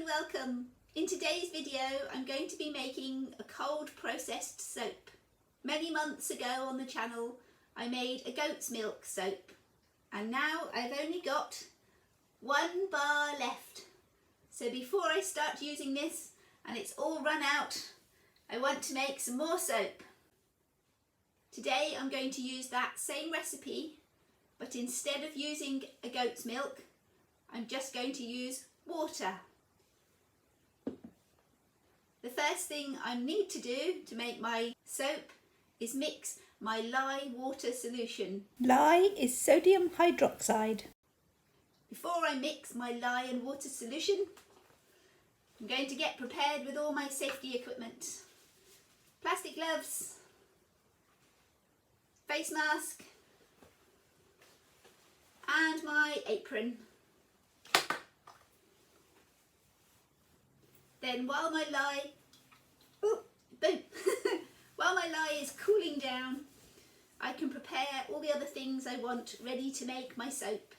and welcome. In today's video I'm going to be making a cold processed soap. Many months ago on the channel I made a goat's milk soap and now I've only got 1 bar left. So before I start using this and it's all run out, I want to make some more soap. Today I'm going to use that same recipe, but instead of using a goat's milk I'm just going to use water. The first thing I need to do to make my soap is mix my Lye Water Solution. Lye is sodium hydroxide. Before I mix my lye and water solution, I'm going to get prepared with all my safety equipment. Plastic gloves, face mask and my apron. Then while my lye, while my lye is cooling down, I can prepare all the other things I want ready to make my soap.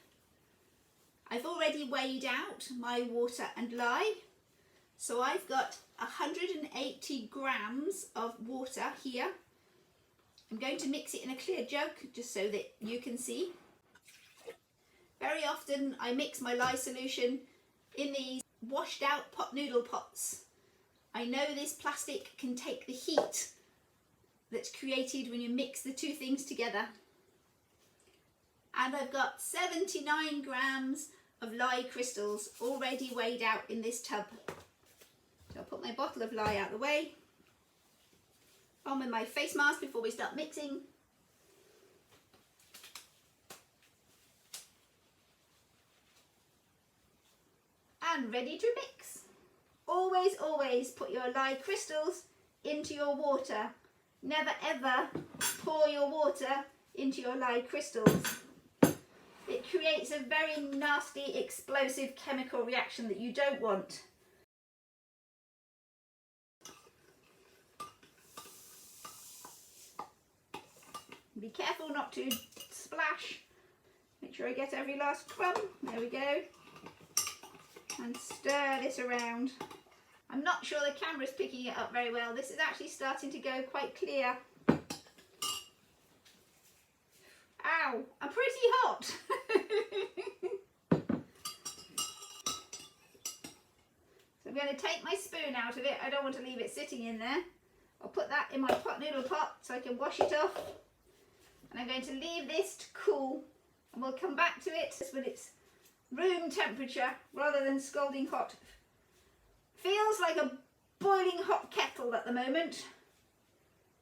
I've already weighed out my water and lye, so I've got 180 grams of water here. I'm going to mix it in a clear jug just so that you can see. Very often I mix my lye solution in these washed out pot noodle pots. I know this plastic can take the heat that's created when you mix the two things together. And I've got 79 grams of lye crystals already weighed out in this tub. So I'll put my bottle of lye out of the way. On with my face mask before we start mixing. And ready to mix. Always put your lye crystals into your water. Never ever pour your water into your lye crystals. It creates a very nasty explosive chemical reaction that you don't want. Be careful not to splash. Make sure I get every last crumb. There we go. And stir this around. I'm not sure the camera's picking it up very well. This is actually starting to go quite clear. Ow, I'm pretty hot. So I'm going to take my spoon out of it. I don't want to leave it sitting in there. I'll put that in my pot noodle pot so I can wash it off. And I'm going to leave this to cool and we'll come back to it when it's room temperature rather than scalding hot. Feels like a boiling hot kettle at the moment.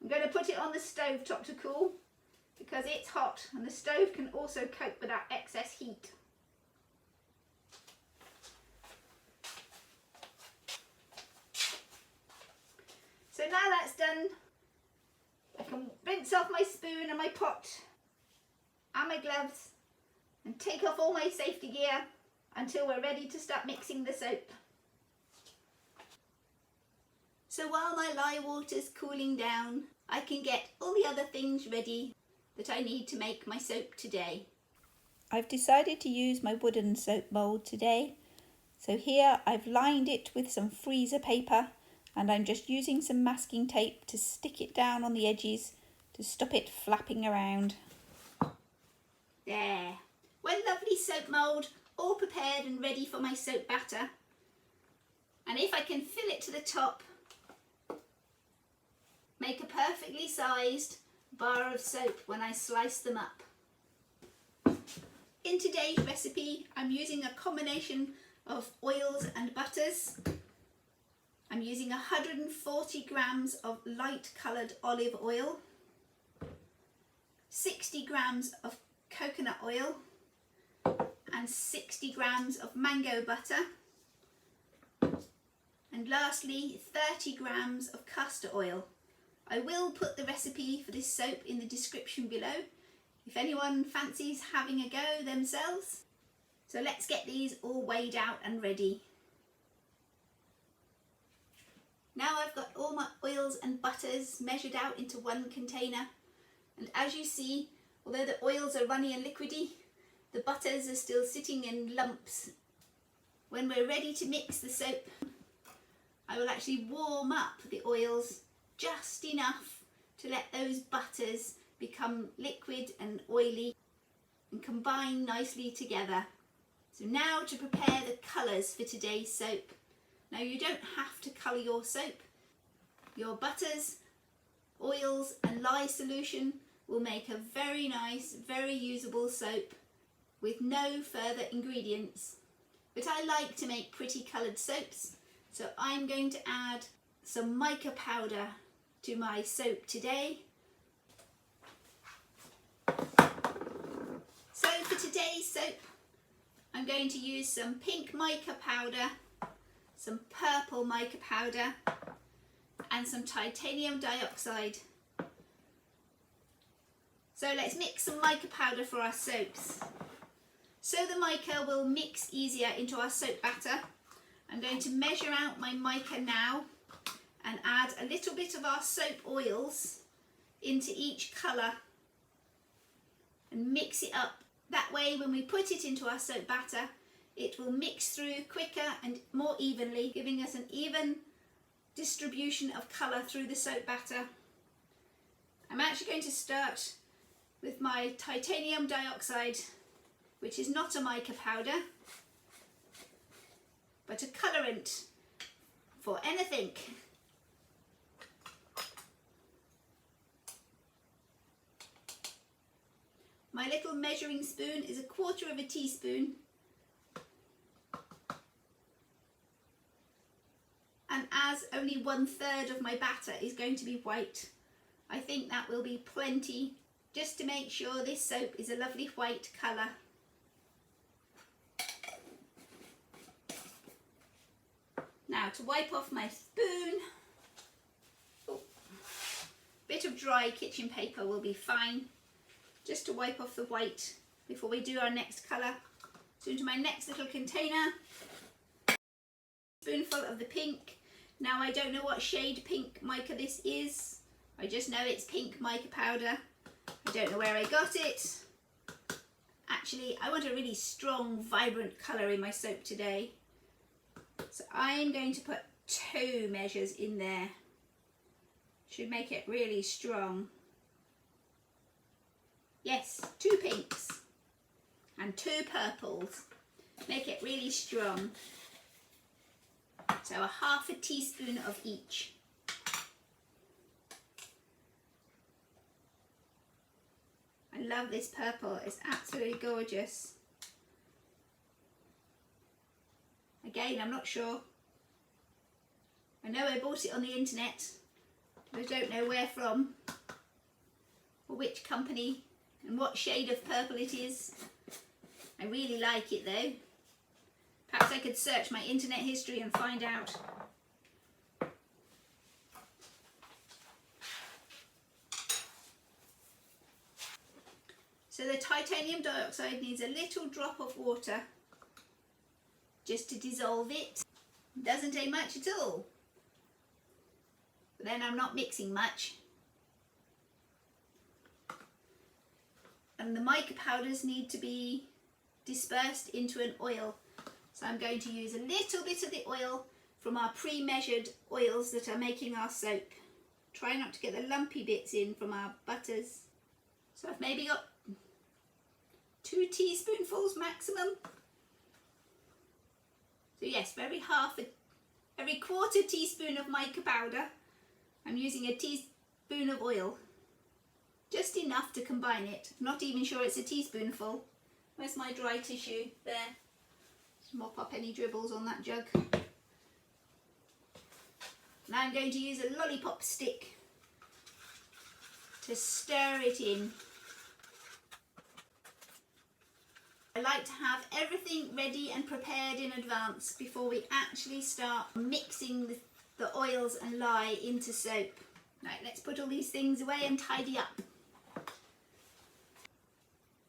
I'm going to put it on the stove top to cool because it's hot and the stove can also cope with that excess heat. So now that's done, I can rinse off my spoon and my pot and my gloves and take off all my safety gear until we're ready to start mixing the soap. So while my lye water's cooling down, I can get all the other things ready that I need to make my soap today. I've decided to use my wooden soap mould today. So here I've lined it with some freezer paper and I'm just using some masking tape to stick it down on the edges to stop it flapping around. There. One lovely soap mould, all prepared and ready for my soap batter. And if I can fill it to the top, make a perfectly sized bar of soap when I slice them up. In today's recipe, I'm using a combination of oils and butters. I'm using 140 grams of light coloured olive oil, 60 grams of coconut oil, and 60 grams of mango butter, and lastly 30 grams of castor oil. I will put the recipe for this soap in the description below if anyone fancies having a go themselves. So let's get these all weighed out and ready. Now I've got all my oils and butters measured out into one container, and as you see, although the oils are runny and liquidy, the butters are still sitting in lumps when we're ready to mix the soap, I will actually warm up the oils just enough to let those butters become liquid and oily and combine nicely together. So now to prepare the colours for today's soap. Now you don't have to colour your soap. Your butters, oils and lye solution will make a very nice, very usable soap with no further ingredients. But I like to make pretty coloured soaps, so I'm going to add some mica powder to my soap today. So for today's soap, I'm going to use some pink mica powder, some purple mica powder, and some titanium dioxide. So let's mix some mica powder for our soaps. So the mica will mix easier into our soap batter, I'm going to measure out my mica now and add a little bit of our soap oils into each colour and mix it up. That way when we put it into our soap batter, it will mix through quicker and more evenly, giving us an even distribution of colour through the soap batter. I'm actually going to start with my titanium dioxide, which is not a mica powder, but a colorant for anything. My little measuring spoon is 1/4 teaspoon, and as only 1/3 of my batter is going to be white, I think that will be plenty just to make sure this soap is a lovely white colour. Now to wipe off my spoon, bit of dry kitchen paper will be fine, just to wipe off the white before we do our next colour. So into my next little container, spoonful of the pink. Now I don't know what shade pink mica this is, I just know it's pink mica powder. I don't know where I got it. Actually, I want a really strong, vibrant colour in my soap today. So I'm going to put 2 measures in there. Should make it really strong. Yes, 2 pinks and 2 purples. Make it really strong. So 1/2 teaspoon of each. I love this purple, it's absolutely gorgeous. Again, I'm not sure. I know I bought it on the internet, but I don't know where from or which company and what shade of purple it is. I really like it though. Perhaps I could search my internet history and find out. So the titanium dioxide needs a little drop of water just to dissolve it. Doesn't take much at all. But then I'm not mixing much. And the mica powders need to be dispersed into an oil. So I'm going to use a little bit of the oil from our pre-measured oils that are making our soap. Try not to get the lumpy bits in from our butters. So I've maybe got 2 teaspoonfuls maximum. So yes, for every 1/4 teaspoon of mica powder, I'm using a teaspoon of oil. Just enough to combine it. I'm not even sure it's a teaspoonful. Where's my dry tissue? There. Just mop up any dribbles on that jug. Now I'm going to use a lollipop stick to stir it in. I like to have everything ready and prepared in advance before we actually start mixing the oils and lye into soap. Right, let's put all these things away and tidy up.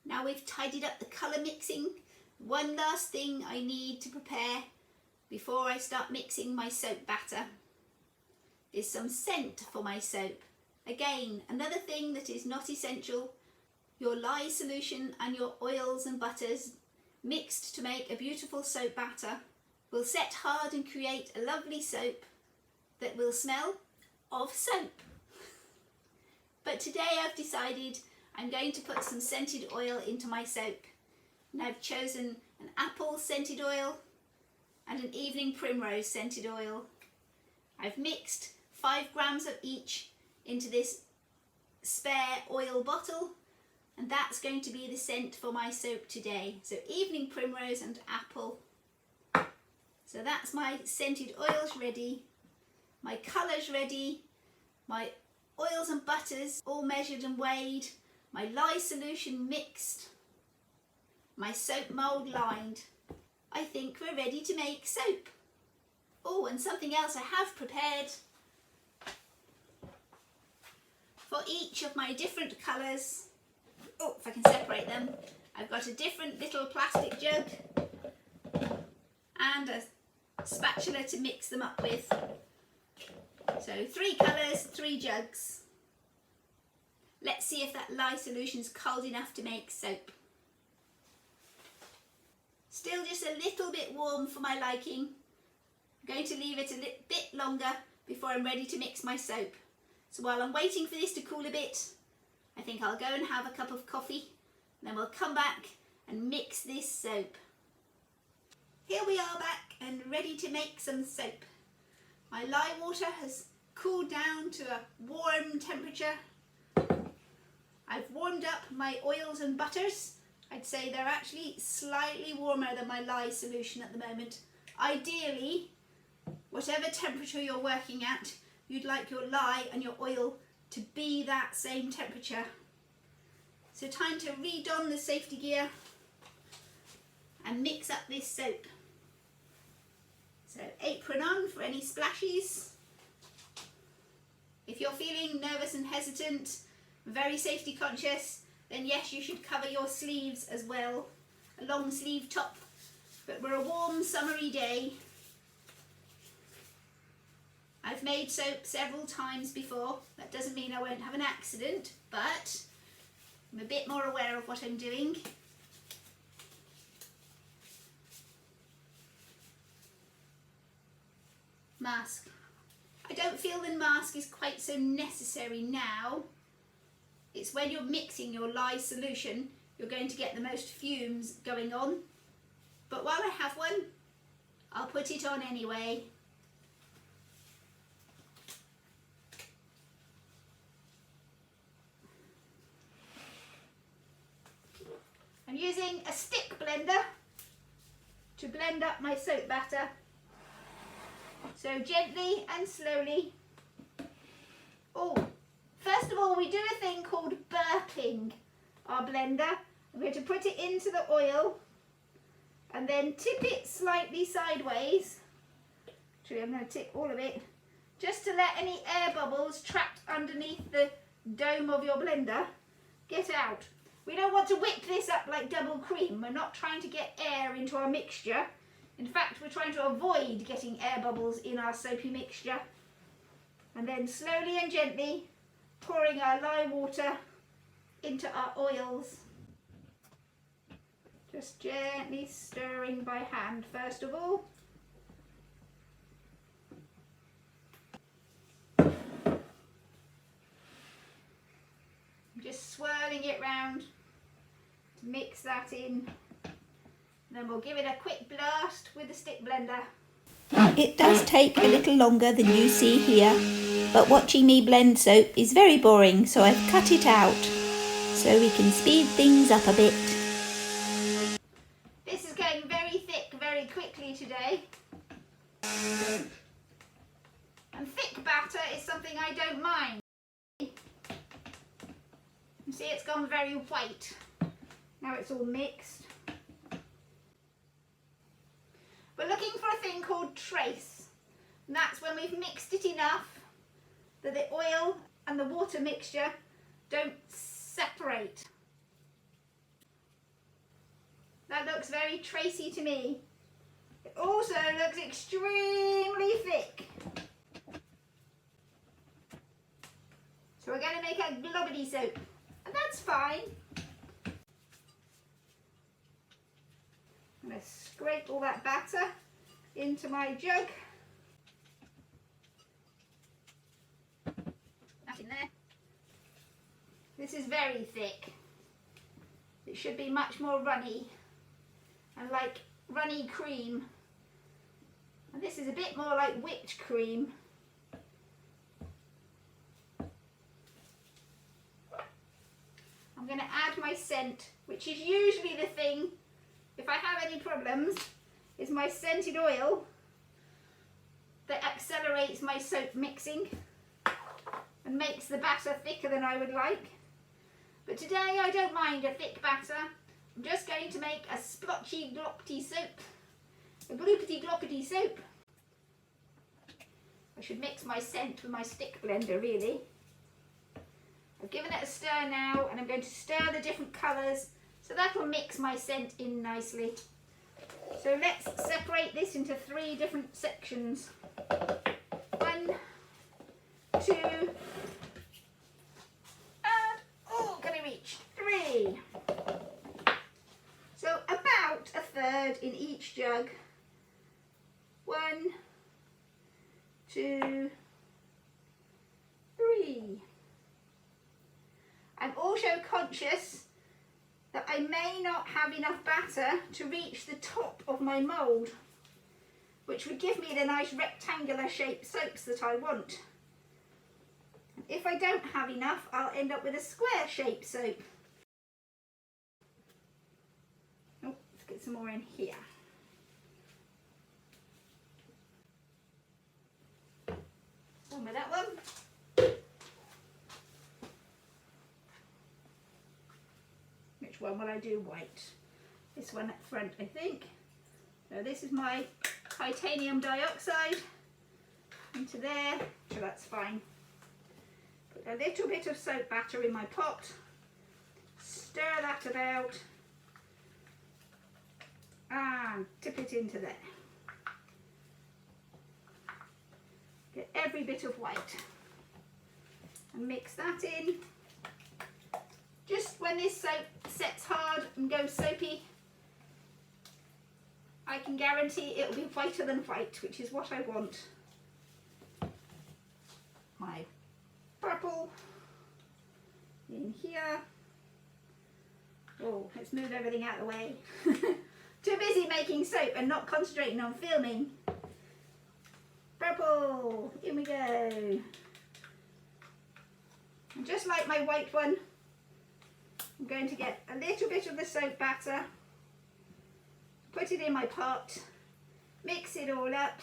Now we've tidied up the colour mixing, one last thing I need to prepare before I start mixing my soap batter is some scent for my soap. Again, another thing that is not essential. Your lye solution and your oils and butters mixed to make a beautiful soap batter will set hard and create a lovely soap that will smell of soap. But today I've decided I'm going to put some scented oil into my soap. And I've chosen an apple scented oil and an evening primrose scented oil. I've mixed 5 grams of each into this spare oil bottle, and that's going to be the scent for my soap today. So evening primrose and apple. So that's my scented oils ready, my colours ready, my oils and butters all measured and weighed, my lye solution mixed, my soap mould lined. I think we're ready to make soap. Oh, and something else I have prepared. For each of my different colours, oh, if I can separate them, I've got a different little plastic jug and a spatula to mix them up with. So 3 colours, 3 jugs. Let's see if that lye solution is cold enough to make soap. Still just a little bit warm for my liking. I'm going to leave it a bit longer before I'm ready to mix my soap. So while I'm waiting for this to cool a bit, I think I'll go and have a cup of coffee, and then we'll come back and mix this soap. Here we are back and ready to make some soap. My lye water has cooled down to a warm temperature. I've warmed up my oils and butters. I'd say they're actually slightly warmer than my lye solution at the moment. Ideally, whatever temperature you're working at, you'd like your lye and your oil to be that same temperature. So time to re-don the safety gear and mix up this soap. So apron on for any splashes. If you're feeling nervous and hesitant, very safety conscious, then yes, you should cover your sleeves as well. A long sleeve top, but we're a warm summery day. I've made soap several times before. That doesn't mean I won't have an accident, but I'm a bit more aware of what I'm doing. Mask. I don't feel the mask is quite so necessary now. It's when you're mixing your lye solution, you're going to get the most fumes going on. But while I have one, I'll put it on anyway. I'm using a stick blender to blend up my soap batter. So gently and slowly. Oh, first of all, we do a thing called burping our blender. I'm going to put it into the oil and then tip it slightly sideways. Actually, I'm going to tip all of it just to let any air bubbles trapped underneath the dome of your blender get out. We don't want to whip this up like double cream. We're not trying to get air into our mixture. In fact, we're trying to avoid getting air bubbles in our soapy mixture. And then slowly and gently pouring our lye water into our oils. Just gently stirring by hand first of all. Just swirling it round to mix that in. Then we'll give it a quick blast with the stick blender. It does take a little longer than you see here, but watching me blend soap is very boring, so I've cut it out so we can speed things up a bit. This is going very thick very quickly today. And thick batter is something I don't mind. You see, it's gone very white. Now it's all mixed. We're looking for a thing called trace. And that's when we've mixed it enough that the oil and the water mixture don't separate. That looks very tracey to me. It also looks extremely thick. So we're going to make a gloppy soap. And that's fine. I'm going to scrape all that batter into my jug. That in there. This is very thick. It should be much more runny and like runny cream. And this is a bit more like whipped cream. I'm going to add my scent, which is usually the thing, if I have any problems, is my scented oil that accelerates my soap mixing and makes the batter thicker than I would like. But today I don't mind a thick batter. I'm just going to make a splotchy gloppy soap, a gloopity gloppity soap. I should mix my scent with my stick blender really. I've given it a stir now and I'm going to stir the different colours so that'll mix my scent in nicely. So let's separate this into 3 different sections. 1, 2, and oh, can I reach? 3. So about a third in each jug. 1, 2, 3. I'm also conscious that I may not have enough batter to reach the top of my mould, which would give me the nice rectangular shaped soaps that I want. And if I don't have enough, I'll end up with a square shaped soap. Oh, let's get some more in here. Done with that one. One will I do? White. This one at front, I think. So this is my titanium dioxide into there, so that's fine. Put a little bit of soap batter in my pot, stir that about and tip it into there. Get every bit of white and mix that in. Just when this soap sets hard and goes soapy, I can guarantee it'll be whiter than white, which is what I want. My purple in here. Oh, let's move everything out of the way. Too busy making soap and not concentrating on filming. Purple, in we go. And just like my white one, I'm going to get a little bit of the soap batter, put it in my pot, mix it all up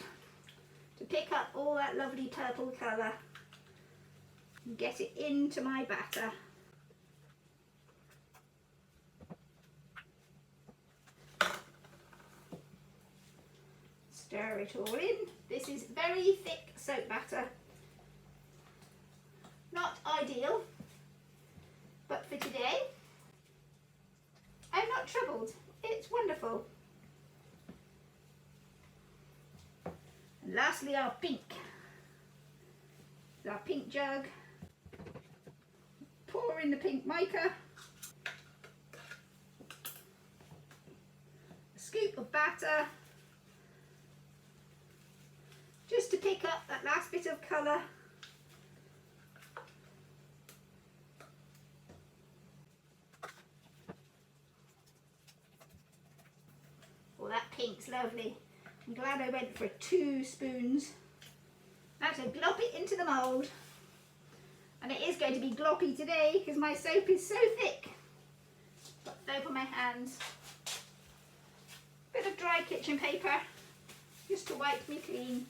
to pick up all that lovely purple colour and get it into my batter. Stir it all in. This is very thick soap batter. Not ideal, but for today, I'm not troubled. It's wonderful. And lastly, our pink. Our pink jug. Pour in the pink mica. A scoop of batter. Just to pick up that last bit of colour. That pink's lovely. I'm glad I went for 2 spoons. Now to glop it into the mould. And it is going to be gloppy today because my soap is so thick. Got soap on my hands. Bit of dry kitchen paper just to wipe me clean.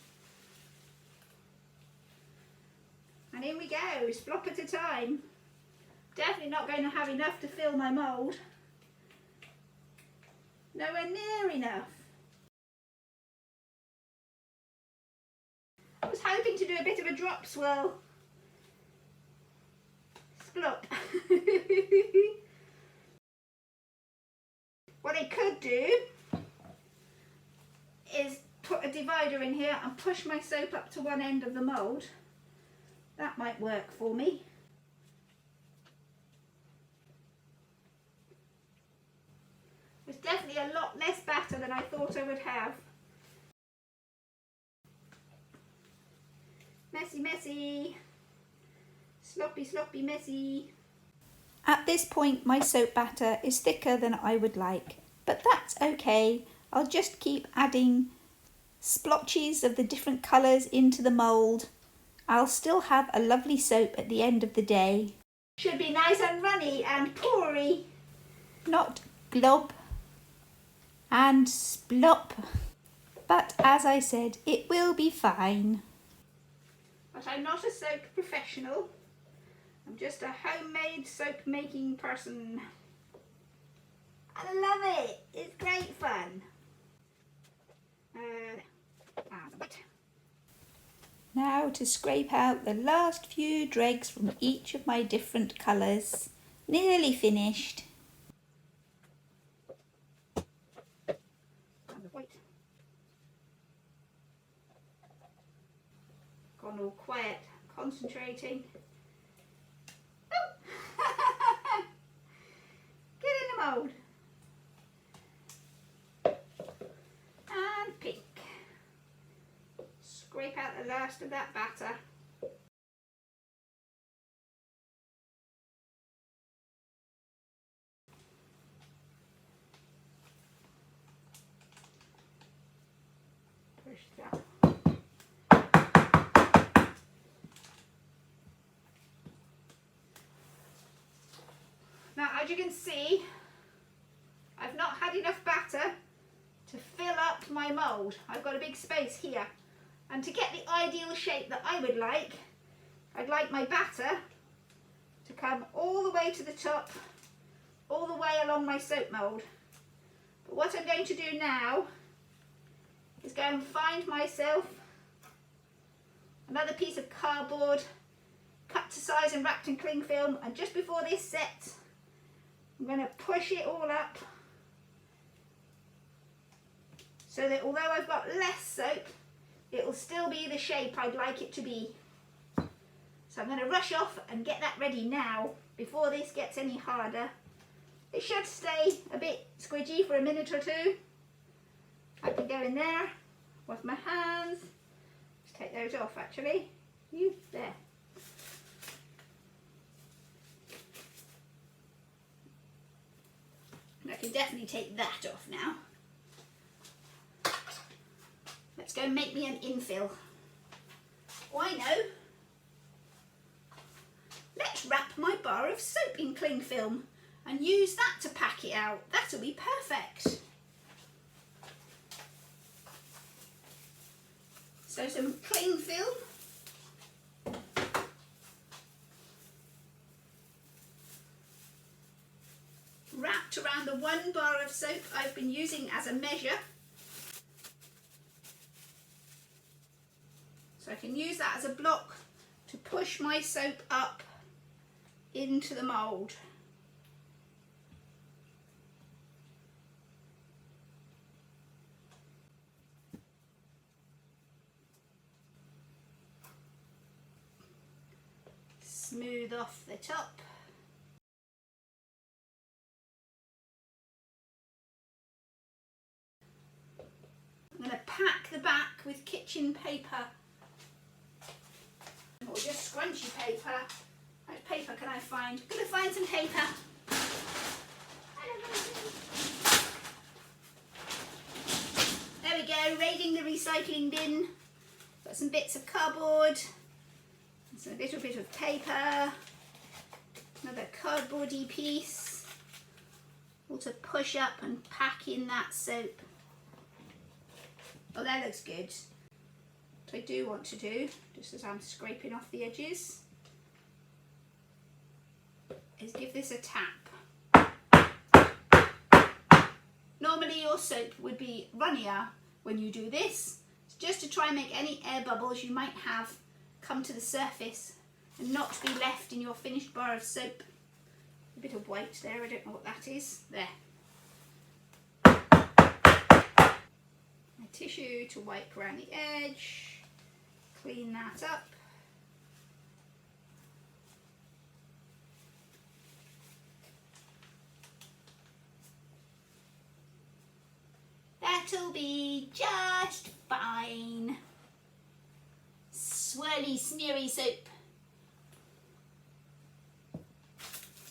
And in we go, splop at a time. Definitely not going to have enough to fill my mould. Nowhere near enough. I was hoping to do a bit of a drop swirl. Splop. What I could do is put a divider in here and push my soap up to one end of the mould. That might work for me. It's definitely a lot less batter than I thought I would have. messy, messy. Sloppy, sloppy, messy. At this point my soap batter is thicker than I would like, but that's okay. I'll just keep adding splotches of the different colours into the mould. I'll still have a lovely soap at the end of the day. Should be nice and runny and poury. Not glob and splop. But as I said, it will be fine. But I'm not a soap professional. I'm just a homemade soap making person. I love it. It's great fun. Now to scrape out the last few dregs from each of my different colours. Nearly finished. Gone all quiet, concentrating. Get in the mould. And pink. Scrape out the last of that batter. Push that. Now, as you can see, I've not had enough batter to fill up my mould. I've got a big space here. And to get the ideal shape that I would like, I'd like my batter to come all the way to the top, all the way along my soap mould. But what I'm going to do now is go and find myself another piece of cardboard, cut to size and wrapped in cling film, and just before this sets, I'm going to push it all up so that although I've got less soap, it will still be the shape I'd like it to be. So I'm going to rush off and get that ready now before this gets any harder. It should stay a bit squidgy for a minute or two. I can go in there, wash my hands. Just take those off actually. There. I can definitely take that off now. Let's go and make me an infill. Oh, I know. Let's wrap my bar of soap in cling film and use that to pack it out. That'll be perfect. So some cling film. Wrapped around the 1 bar of soap I've been using as a measure. So I can use that as a block to push my soap up into the mould. Smooth off the top. I'm going to pack the back with kitchen paper or just scrunchy paper. How much paper can I find? I'm going to find some paper. There we go, raiding the recycling bin. Got some bits of cardboard, some little bit of paper, another cardboardy piece, all to push up and pack in that soap. Oh, that looks good. What I do want to do, just as I'm scraping off the edges, is give this a tap. Normally your soap would be runnier when you do this. It's just to try and make any air bubbles you might have come to the surface and not be left in your finished bar of soap. A bit of white there, I don't know what that is. There. My tissue to wipe around the edge, clean that up. That'll be just fine. Swirly oily, smeary soap.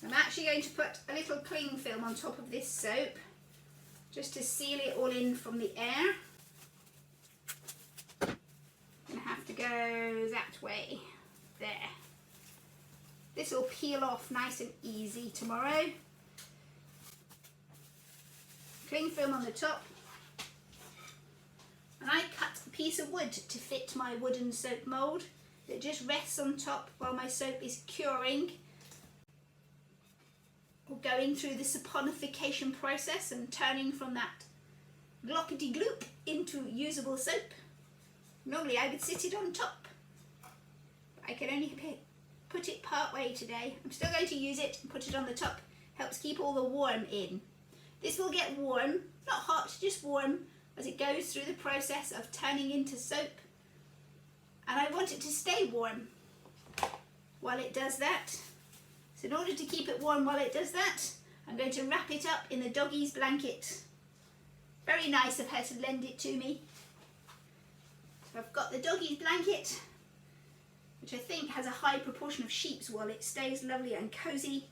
I'm actually going to put a little cling film on top of this soap just to seal it all in from the air. I'm going to have to go that way. There. This will peel off nice and easy tomorrow. Cling film on the top. And I cut a piece of wood to fit my wooden soap mould that just rests on top while my soap is curing or going through the saponification process and turning from that gloppity gloop into usable soap. Normally I would sit it on top. I can only put it part way today. I'm still going to use it and put it on the top. Helps keep all the warm in. This will get warm, not hot, just warm, as it goes through the process of turning into soap. And I want it to stay warm while it does that. So in order to keep it warm while it does that, I'm going to wrap it up in the doggy's blanket. Very nice of her to lend it to me. So I've got the doggy's blanket, which I think has a high proportion of sheep's wool. It stays lovely and cosy.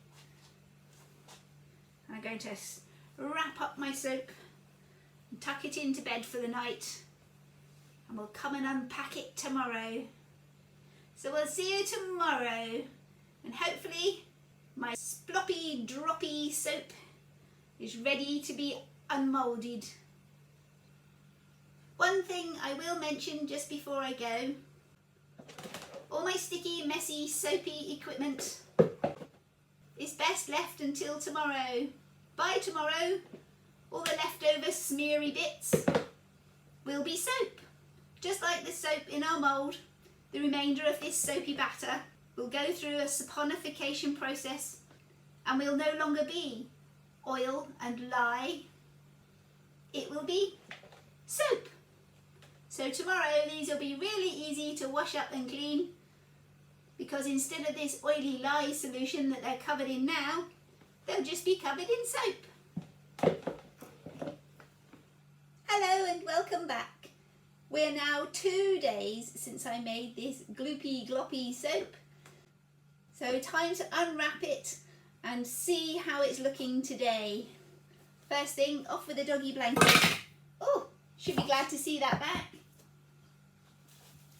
I'm going to wrap up my soap and tuck it into bed for the night, and we'll come and unpack it tomorrow. So we'll see you tomorrow, and hopefully my sploppy droppy soap is ready to be unmoulded. One thing I will mention just before I go, all my sticky, messy, soapy equipment is best left until tomorrow. By tomorrow, all the leftover smeary bits will be soap. Just like the soap in our mould, the remainder of this soapy batter will go through a saponification process and will no longer be oil and lye. It will be soap. So tomorrow these will be really easy to wash up and clean, because instead of this oily lye solution that they're covered in now, they'll just be covered in soap. Hello and welcome back. We're now 2 days since I made this gloopy gloppy soap. So time to unwrap it and see how it's looking today. First thing, off with the doggy blanket. Oh, should be glad to see that back.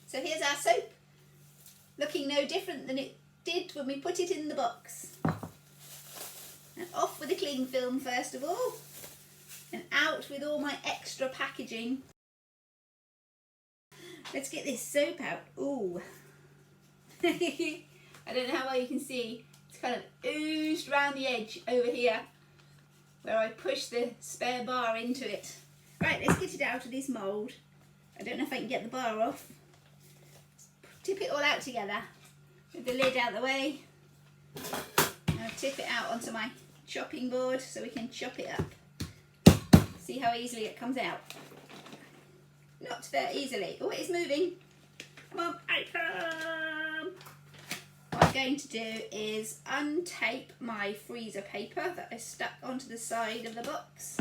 So here's our soap, looking no different than it did when we put it in the box. And off with the cling film first of all, and out with all my extra packaging. Let's get this soap out. Ooh. I don't know how well you can see. It's kind of oozed around the edge over here where I pushed the spare bar into it. Right, let's get it out of this mould. I don't know if I can get the bar off. Tip it all out together with the lid out the way. Now tip it out onto my chopping board so we can chop it up. See how easily it comes out. Not very easily. Oh, it is moving. Come on, item. What I'm going to do is untape my freezer paper that I stuck onto the side of the box.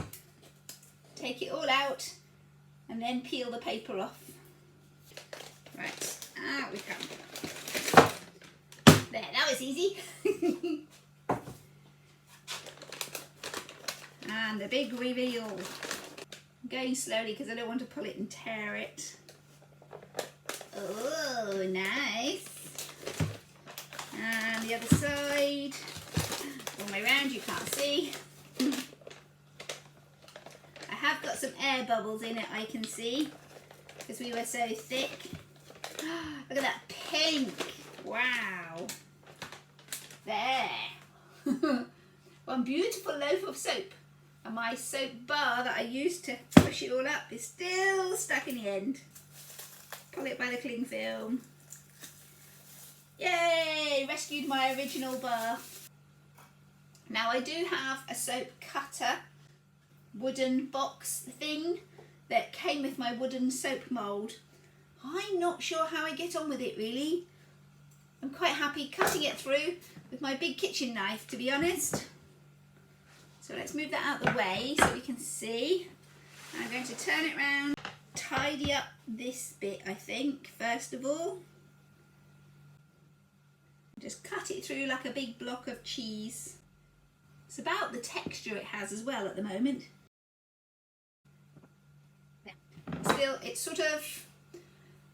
Take it all out and then peel the paper off. Right, out we come. There, that was easy. And the big reveal. I'm going slowly because I don't want to pull it and tear it. Oh, nice. And the other side. All the way around, you can't see. I have got some air bubbles in it, I can see, because we were so thick. Look at that pink. Wow. There. One beautiful loaf of soap. And my soap bar that I used to push it all up is still stuck in the end. Pull it by the cling film. Yay! Rescued my original bar. Now I do have a soap cutter, wooden box thing that came with my wooden soap mould. I'm not sure how I get on with it really. I'm quite happy cutting it through with my big kitchen knife, to be honest. So let's move that out the way so we can see. I'm going to turn it round, tidy up this bit I think, first of all. Just cut it through like a big block of cheese. It's about the texture it has as well at the moment. Still, it's sort of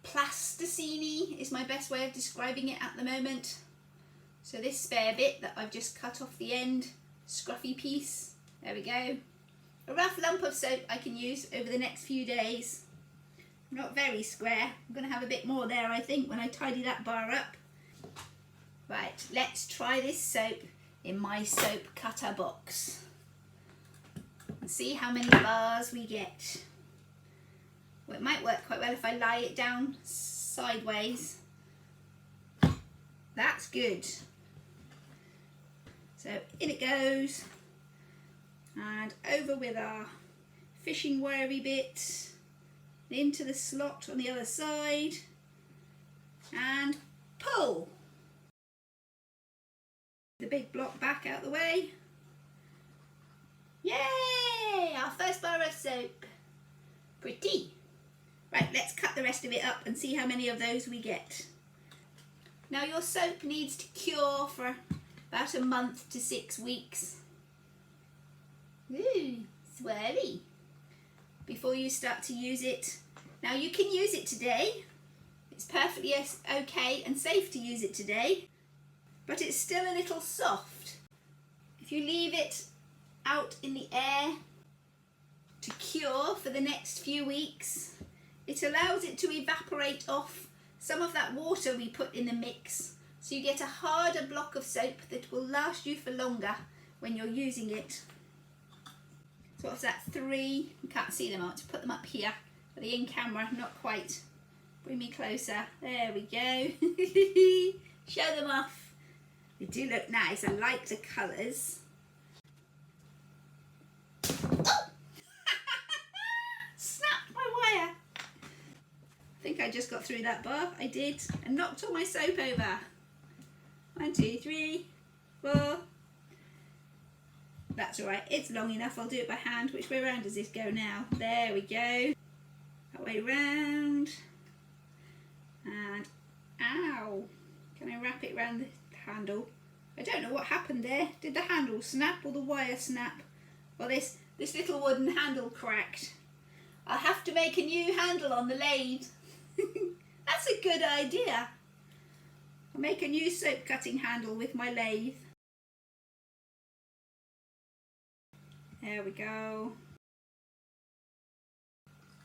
plasticine-y is my best way of describing it at the moment. So this spare bit that I've just cut off the end, scruffy piece, there we go. A rough lump of soap I can use over the next few days. Not very square. I'm going to have a bit more there, I think, when I tidy that bar up. Right, let's try this soap in my soap cutter box and see how many bars we get. Well, it might work quite well if I lie it down sideways. That's good. So in it goes, and over with our fishing wiry bit, into the slot on the other side, and pull. The big block back out the way. Yay! Our first bar of soap. Pretty. Right, let's cut the rest of it up and see how many of those we get. Now your soap needs to cure for about a month to 6 weeks. Ooh, swirly. Before you start to use it. Now you can use it today. It's perfectly okay and safe to use it today, but it's still a little soft. If you leave it out in the air to cure for the next few weeks, it allows it to evaporate off some of that water we put in the mix, so you get a harder block of soap that will last you for longer when you're using it. So what's that, 3? You can't see them, I want to put them up here for the in camera, not quite. Bring me closer, there we go. Show them off. They do look nice, I like the colours. Oh! Snapped my wire. I think I just got through that bar, I did, and knocked all my soap over. 1, 2, 3, 4. That's alright, it's long enough, I'll do it by hand. Which way round does this go now? There we go. That way round. And, ow. Can I wrap it around the handle? I don't know what happened there. Did the handle snap or the wire snap? Well, this little wooden handle cracked. I'll have to make a new handle on the lathe. That's a good idea. I'll make a new soap cutting handle with my lathe. There we go.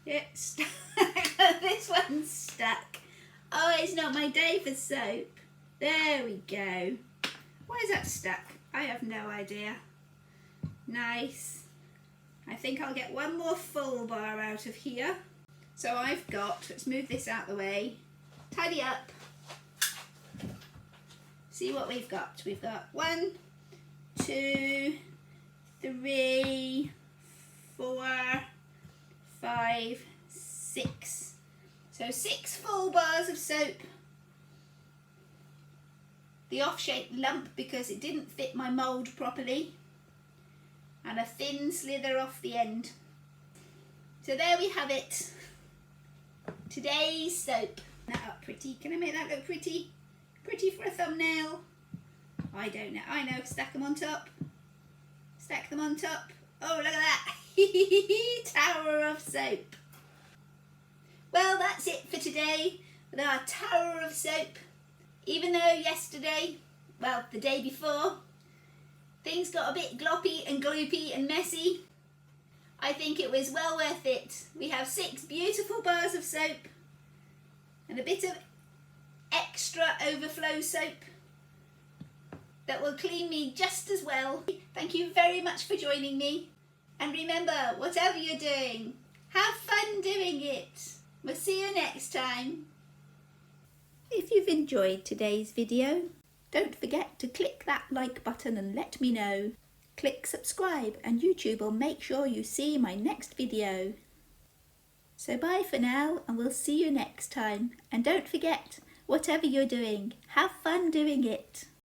It's this one's stuck. Oh, it's not my day for soap. There we go. Why is that stuck? I have no idea. Nice. I think I'll get one more full bar out of here. So I've got, let's move this out the way, tidy up. See what we've got. We've got 1, 2, 3, 4, 5, 6. So 6 full bars of soap. The off-shaped lump because it didn't fit my mould properly. And a thin slither off the end. So there we have it. Today's soap. That up pretty. Can I make that look pretty? Pretty for a thumbnail? I don't know. I know. Stack them on top. Stack them on top. Oh, look at that. Tower of soap. Well, that's it for today with our tower of soap. Even though yesterday, well, the day before, things got a bit gloppy and gloopy and messy, I think it was well worth it. We have 6 beautiful bars of soap and a bit of extra overflow soap that will clean me just as well. Thank you very much for joining me. And remember, whatever you're doing, have fun doing it. We'll see you next time. If you've enjoyed today's video, don't forget to click that like button and let me know. Click subscribe and YouTube will make sure you see my next video. So bye for now and we'll see you next time. And don't forget, whatever you're doing, have fun doing it.